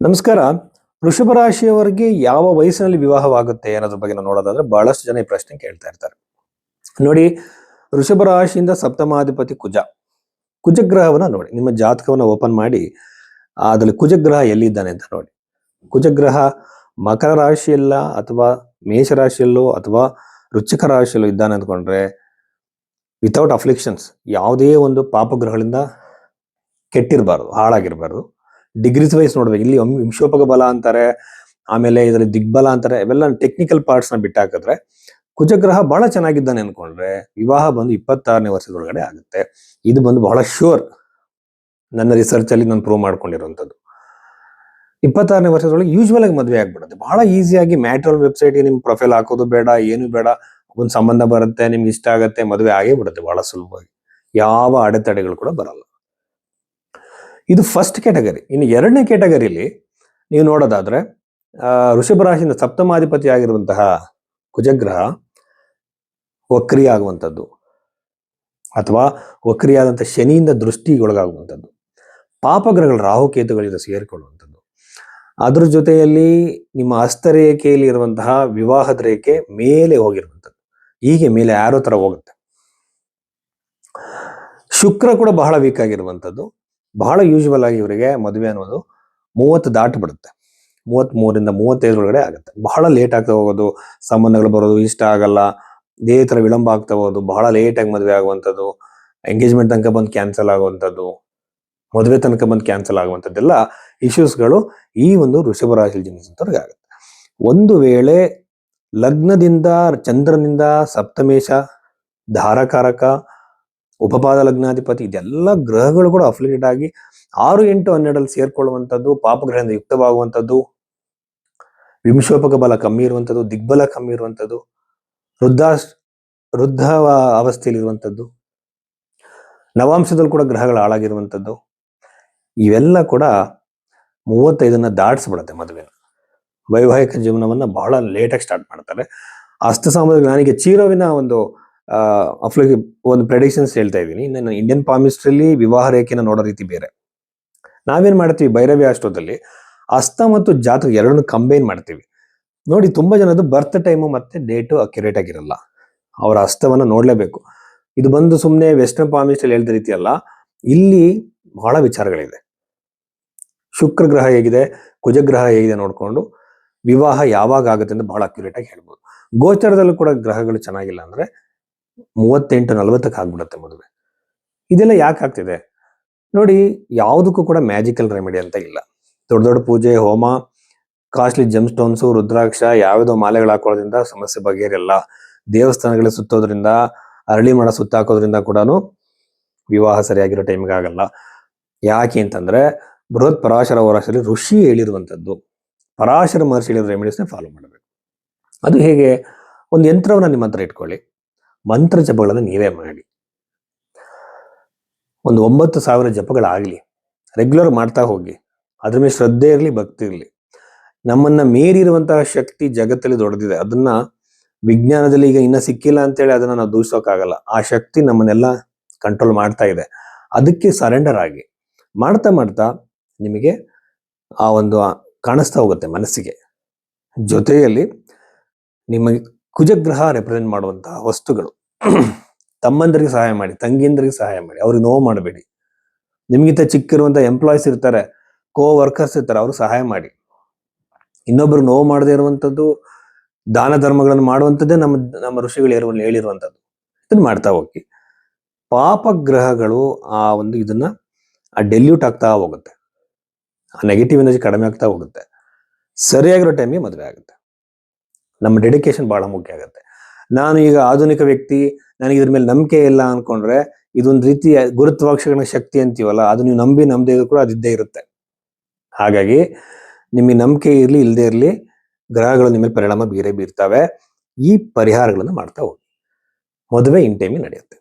ನಮಸ್ಕಾರ. ವೃಷಭ ರಾಶಿಯವರಿಗೆ ಯಾವ ವಯಸ್ಸಿನಲ್ಲಿ ವಿವಾಹವಾಗುತ್ತೆ ಅನ್ನೋದ್ರ ಬಗ್ಗೆ ನಾವು ನೋಡೋದಾದ್ರೆ ಬಹಳಷ್ಟು ಜನ ಈ ಪ್ರಶ್ನೆ ಕೇಳ್ತಾ ಇರ್ತಾರೆ. ನೋಡಿ, ವೃಷಭ ರಾಶಿಯಿಂದ ಸಪ್ತಮಾಧಿಪತಿ ಕುಜಗ್ರಹವನ್ನ ನೋಡಿ, ನಿಮ್ಮ ಜಾತಕವನ್ನ ಓಪನ್ ಮಾಡಿ ಅದ್ರಲ್ಲಿ ಕುಜಗ್ರಹ ಎಲ್ಲಿದ್ದಾನೆ ಅಂತ ನೋಡಿ. ಕುಜಗ್ರಹ ಮಕರ ರಾಶಿಯಲ್ಲ ಅಥವಾ ಮೇಷ ರಾಶಿಯಲ್ಲೋ ಅಥವಾ ವೃಶ್ಚಿಕ ರಾಶಿಯಲ್ಲೋ ಇದ್ದಾನೆ ಅಂದ್ಕೊಂಡ್ರೆ ವಿತೌಟ್ ಅಫ್ಲಿಕ್ಷನ್ಸ್, ಯಾವುದೇ ಒಂದು ಪಾಪಗ್ರಹಗಳಿಂದ ಕೆಟ್ಟಿರಬಾರ್ದು, ಹಾಳಾಗಿರ್ಬಾರ್ದು. ಡಿಗ್ರೀಸ್ ವೈಸ್ ನೋಡ್ಬೇಕು. ಇಲ್ಲಿ ವಿಂಶೋಪಕ ಬಲ ಅಂತಾರೆ, ಆಮೇಲೆ ಇದರಲ್ಲಿ ದಿಗ್ಬಲ ಅಂತಾರೆ. ಇವೆಲ್ಲ ಟೆಕ್ನಿಕಲ್ ಪಾರ್ಟ್ಸ್ ನ ಬಿಟ್ಟಾಕಿದ್ರೆ ಕುಜಗ್ರಹ ಬಹಳ ಚೆನ್ನಾಗಿದ್ದಾನೆ ಅನ್ಕೊಂಡ್ರೆ ವಿವಾಹ ಬಂದು 26ನೇ ವರ್ಷದೊಳಗಡೆ ಆಗುತ್ತೆ. ಇದು ಬಂದು ಬಹಳ ಶ್ಯೂರ್, ನನ್ನ ರಿಸರ್ಚ್ ಅಲ್ಲಿ ನಾನು ಪ್ರೂವ್ ಮಾಡ್ಕೊಂಡಿರುವಂತದ್ದು. 26ನೇ ವರ್ಷದೊಳಗೆ ಯೂಶುವಲ್ ಆಗಿ ಮದುವೆ ಆಗ್ಬಿಡುತ್ತೆ. ಬಹಳ ಈಸಿಯಾಗಿ ಮ್ಯಾಟ್ರಿಮೋನಿಯಲ್ ವೆಬ್ಸೈಟ್ಗೆ ನಿಮ್ ಪ್ರೊಫೈಲ್ ಹಾಕೋದು ಬೇಡ, ಏನು ಬೇಡ, ಒಂದು ಸಂಬಂಧ ಬರುತ್ತೆ, ನಿಮ್ಗೆ ಇಷ್ಟ ಆಗತ್ತೆ, ಮದುವೆ ಆಗೇ ಬಿಡುತ್ತೆ ಬಹಳ ಸುಲಭವಾಗಿ. ಯಾವ ಅಡೆತಡೆಗಳು ಕೂಡ ಬರಲ್ಲ. ಇದು ಫಸ್ಟ್ ಕ್ಯಾಟಗರಿ. ಇನ್ನು ಎರಡನೇ ಕ್ಯಾಟಗರಿಲಿ ನೀವು ನೋಡೋದಾದ್ರೆ ವೃಷಭ ರಾಶಿಯಿಂದ ಸಪ್ತಮಾಧಿಪತಿ ಆಗಿರುವಂತಹ ಕುಜಗ್ರಹ ವಕ್ರಿ ಆಗುವಂಥದ್ದು ಅಥವಾ ವಕ್ರಿಯಾದಂಥ ಶನಿಯಿಂದ ದೃಷ್ಟಿಗೊಳಗಾಗುವಂಥದ್ದು, ಪಾಪಗ್ರಹಗಳು ರಾಹುಕೇತುಗಳಿಂದ ಸೇರಿಕೊಳ್ಳುವಂಥದ್ದು, ಅದ್ರ ಜೊತೆಯಲ್ಲಿ ನಿಮ್ಮ ಹಸ್ತರೇಖೆಯಲ್ಲಿ ಇರುವಂತಹ ವಿವಾಹದ ರೇಖೆ ಮೇಲೆ ಹೋಗಿರುವಂಥದ್ದು, ಹೀಗೆ ಮೇಲೆ ಆರೋ ತರ ಹೋಗುತ್ತೆ. ಶುಕ್ರ ಕೂಡ ಬಹಳ ವೀಕ್ ಆಗಿರುವಂಥದ್ದು. ಬಹಳ ಯೂಶುವಲ್ ಆಗಿ ಇವರಿಗೆ ಮದುವೆ ಅನ್ನೋದು 30 ದಾಟಿ ಬಿಡುತ್ತೆ. 33ರಿಂದ 35 ಒಳಗಡೆ ಆಗುತ್ತೆ. ಬಹಳ ಲೇಟ್ ಆಗ್ತಾ ಹೋಗೋದು, ಸಂಬಂಧಗಳು ಬರೋದು, ಇಷ್ಟ ಆಗಲ್ಲ, ಇದೇ ತರ ವಿಳಂಬ ಆಗ್ತಾ ಹೋಗೋದು, ಬಹಳ ಲೇಟ್ ಆಗಿ ಮದುವೆ ಆಗುವಂಥದ್ದು, ಎಂಗೇಜ್ಮೆಂಟ್ ತನಕ ಬಂದು ಕ್ಯಾನ್ಸಲ್ ಆಗುವಂಥದ್ದು, ಮದುವೆ ತನಕ ಬಂದು ಕ್ಯಾನ್ಸಲ್ ಆಗುವಂಥದ್ದೆಲ್ಲ ಇಶ್ಯೂಸ್ಗಳು ಈ ಒಂದು ವೃಷಭ ರಾಶಿ ಜನಿಸಿದವ್ರಿಗೆ ಆಗುತ್ತೆ. ಒಂದು ವೇಳೆ ಲಗ್ನದಿಂದ ಚಂದ್ರನಿಂದ ಸಪ್ತಮೇಶ, ಧಾರಕಾರಕ, ಉಪಪಾದ ಲಗ್ನಾಧಿಪತಿ, ಇದೆಲ್ಲ ಗ್ರಹಗಳು ಕೂಡ ಅಫಿಲಿಯೇಟ್ ಆಗಿ 6, 8, 12 ಸೇರ್ಕೊಳ್ಳುವಂಥದ್ದು, ಪಾಪಗ್ರಹದಿಂದ ಯುಕ್ತವಾಗುವಂಥದ್ದು, ವಿಂಶೋಪಕ ಬಲ ಕಮ್ಮಿ ಇರುವಂಥದ್ದು, ದಿಗ್ಬಲ ಕಮ್ಮಿ ಇರುವಂಥದ್ದು, ವೃದ್ಧ ಅವಸ್ಥೆಯಲ್ಲಿ ಇರುವಂಥದ್ದು, ನವಾಂಶದಲ್ಲಿ ಕೂಡ ಗ್ರಹಗಳು ಹಾಳಾಗಿರುವಂಥದ್ದು, ಇವೆಲ್ಲ ಕೂಡ 35ನ್ನ ದಾಟಿಸ್ಬಿಡುತ್ತೆ ಮದುವೆನ. ವೈವಾಹಿಕ ಜೀವನವನ್ನ ಬಹಳ ಲೇಟಾಗಿ ಸ್ಟಾರ್ಟ್ ಮಾಡ್ತಾರೆ. ಹಸ್ತಸಾಮುದ್ರಿಕ ನನಗೆ ಚೀರೋವಿನ ಒಂದು ಒಂದು ಪ್ರೆಡಿಕ್ಷನ್ಸ್ ಹೇಳ್ತಾ ಇದ್ದೀನಿ. ಇನ್ನು ಇಂಡಿಯನ್ ಪಾಮಿಸ್ಟ್ರಿಯಲ್ಲಿ ವಿವಾಹ ರೇಖೆನ ನೋಡೋ ರೀತಿ ಬೇರೆ. ನಾವೇನ್ ಮಾಡ್ತೀವಿ, ಭೈರವಿ ಅಷ್ಟೋದಲ್ಲಿ ಹಸ್ತ ಮತ್ತು ಜಾತಕ ಎರಡನ್ನು ಕಂಬೈನ್ ಮಾಡ್ತೀವಿ. ನೋಡಿ, ತುಂಬಾ ಜನದ್ದು ಬರ್ತ್ ಟೈಮು ಮತ್ತೆ ಡೇಟು ಅಕ್ಯುರೇಟ್ ಆಗಿರಲ್ಲ. ಅವರ ಹಸ್ತವನ್ನ ನೋಡ್ಲೇಬೇಕು. ಇದು ಬಂದು ಸುಮ್ಮನೆ ವೆಸ್ಟರ್ನ್ ಪಾಮಿಸ್ಟ್ರಿಯಲ್ಲಿ ಹೇಳ್ದ ರೀತಿ ಅಲ್ಲ. ಇಲ್ಲಿ ಬಹಳ ವಿಚಾರಗಳಿದೆ. ಶುಕ್ರ ಗ್ರಹ ಹೇಗಿದೆ, ಕುಜಗ್ರಹ ಹೇಗಿದೆ ನೋಡ್ಕೊಂಡು ವಿವಾಹ ಯಾವಾಗ ಆಗುತ್ತೆ ಅಂತ ಬಹಳ ಅಕ್ಯುರೇಟ್ ಆಗಿ ಹೇಳ್ಬೋದು. ಗೋಚರದಲ್ಲೂ ಕೂಡ ಗ್ರಹಗಳು ಚೆನ್ನಾಗಿಲ್ಲ ಅಂದ್ರೆ 38-40ಕ್ಕೆ ಆಗ್ಬಿಡುತ್ತೆ ಮದುವೆ. ಇದೆಲ್ಲ ಯಾಕೆ ಆಗ್ತಿದೆ ನೋಡಿ, ಯಾವುದಕ್ಕೂ ಕೂಡ ಮ್ಯಾಜಿಕಲ್ ರೆಮಿಡಿ ಅಂತ ಇಲ್ಲ. ದೊಡ್ಡ ದೊಡ್ಡ ಪೂಜೆ, ಹೋಮ, ಕಾಸ್ಟ್ಲಿ ಜೆಮ್ ಸ್ಟೋನ್ಸು, ರುದ್ರಾಕ್ಷ, ಯಾವುದೋ ಮಾಲೆಗಳು ಹಾಕೋದ್ರಿಂದ ಸಮಸ್ಯೆ ಬಗೆಹರಿಯಲ್ಲ. ದೇವಸ್ಥಾನಗಳ ಸುತ್ತೋದ್ರಿಂದ, ಅರಳಿ ಮರ ಸುತ್ತಾಕೋದ್ರಿಂದ ಕೂಡ ವಿವಾಹ ಸರಿಯಾಗಿರೋ ಟೈಮ್ಗೆ ಆಗಲ್ಲ. ಯಾಕೆ ಅಂತಂದ್ರೆ ಬೃಹತ್ ಪರಾಶರ ಹೋರಾಶದಲ್ಲಿ ಋಷಿ ಹೇಳಿರುವಂಥದ್ದು, ಪರಾಶರ ಮಹರ್ಷಿ ಹೇಳಿರೋ ರೆಮಿಡೀಸ್ನ ಫಾಲೋ ಮಾಡಬೇಕು. ಅದು ಹೇಗೆ? ಒಂದು ಯಂತ್ರವನ್ನ ನಿಮ್ಮ ಹತ್ರ ಇಟ್ಕೊಳ್ಳಿ, ಮಂತ್ರ ಜಪಗಳನ್ನು ನೀವೇ ಮಾಡಿ. ಒಂದು 9,000 ಜಪಗಳಾಗ್ಲಿ, ರೆಗ್ಯುಲರ್ ಮಾಡ್ತಾ ಹೋಗಿ. ಅದ್ರ ಮೇಲೆ ಶ್ರದ್ಧೆ ಇರಲಿ, ಭಕ್ತಿ ಇರಲಿ. ನಮ್ಮನ್ನ ಮೀರಿರುವಂತಹ ಶಕ್ತಿ ಜಗತ್ತಲ್ಲಿ ದೊಡ್ಡದಿದೆ. ಅದನ್ನ ವಿಜ್ಞಾನದಲ್ಲಿ ಈಗ ಇನ್ನ ಸಿಕ್ಕಿಲ್ಲ ಅಂತೇಳಿ ಅದನ್ನ ನಾವು ದೂಷಿಸೋಕ್ಕಾಗಲ್ಲ. ಆ ಶಕ್ತಿ ನಮ್ಮನ್ನೆಲ್ಲ ಕಂಟ್ರೋಲ್ ಮಾಡ್ತಾ ಇದೆ. ಅದಕ್ಕೆ ಸರೆಂಡರ್ ಆಗಿ ಮಾಡ್ತಾ ಮಾಡ್ತಾ ನಿಮಗೆ ಆ ಒಂದು ಕಾಣಿಸ್ತಾ ಹೋಗುತ್ತೆ ಮನಸ್ಸಿಗೆ. ಜೊತೆಯಲ್ಲಿ ನಿಮಗೆ ಕುಜಗ್ರಹ ರೆಪ್ರೆಸೆಂಟ್ ಮಾಡುವಂತಹ ವಸ್ತುಗಳು, ತಮ್ಮಂದರಿಗೆ ಸಹಾಯ ಮಾಡಿ, ತಂಗಿಯಂದರಿಗೆ ಸಹಾಯ ಮಾಡಿ, ಅವ್ರಿಗೆ ನೋವು ಮಾಡಬೇಡಿ. ನಿಮ್ಗಿಂತ ಚಿಕ್ಕಿರುವಂತಹ ಎಂಪ್ಲಾಯೀಸ್ ಇರ್ತಾರೆ, ವರ್ಕರ್ಸ್ ಇರ್ತಾರೆ, ಅವ್ರಿಗೆ ಸಹಾಯ ಮಾಡಿ. ಇನ್ನೊಬ್ರು ನೋವು ಮಾಡದೇ ಇರುವಂಥದ್ದು, ದಾನ ಧರ್ಮಗಳನ್ನು ಮಾಡುವಂಥದ್ದೇ ನಮ್ಮ ಋಷಿಗಳು ಹೇಳಿರುವಂಥದ್ದು. ಇದನ್ನ ಮಾಡ್ತಾ ಹೋಗಿ. ಪಾಪಗ್ರಹಗಳು ಆ ಒಂದು ಇದನ್ನ ಡೆಲ್ಯೂಟ್ ಆಗ್ತಾ ಹೋಗುತ್ತೆ, ಆ ನೆಗೆಟಿವ್ ಎನರ್ಜಿ ಕಡಿಮೆ ಆಗ್ತಾ ಹೋಗುತ್ತೆ. ಸರಿಯಾಗಿರೋ ಟೈಮಿಗೆ ಮದುವೆ ಆಗುತ್ತೆ. ನಮ್ಮ ಡೆಡಿಕೇಶನ್ ಬಹಳ ಮುಖ್ಯ ಆಗುತ್ತೆ. ನಾನು ಈಗ ಆಧುನಿಕ ವ್ಯಕ್ತಿ, ನನಗೆ ಇದ್ರ ಮೇಲೆ ನಂಬಿಕೆ ಇಲ್ಲ ಅನ್ಕೊಂಡ್ರೆ, ಇದೊಂದು ರೀತಿಯ ಗುರುತ್ವಾಕರ್ಷಣ ಶಕ್ತಿ ಅಂತೀವಲ್ಲ, ಅದು ನೀವು ನಂಬದೇ ಇದ್ರು ಕೂಡ ಅದಿದ್ದೇ ಇರುತ್ತೆ. ಹಾಗಾಗಿ ನಿಮಗೆ ನಂಬಿಕೆ ಇರಲಿ ಇಲ್ಲದೆ ಇರಲಿ, ಗ್ರಹಗಳು ನಿಮ್ಮ ಮೇಲೆ ಪರಿಣಾಮ ಬೀರ್ತವೆ. ಈ ಪರಿಹಾರಗಳನ್ನು ಮಾಡ್ತಾ ಹೋಗಿ, ಮದುವೆ ಇನ್ ಟೈಮಿಗೆ ನಡೆಯುತ್ತೆ.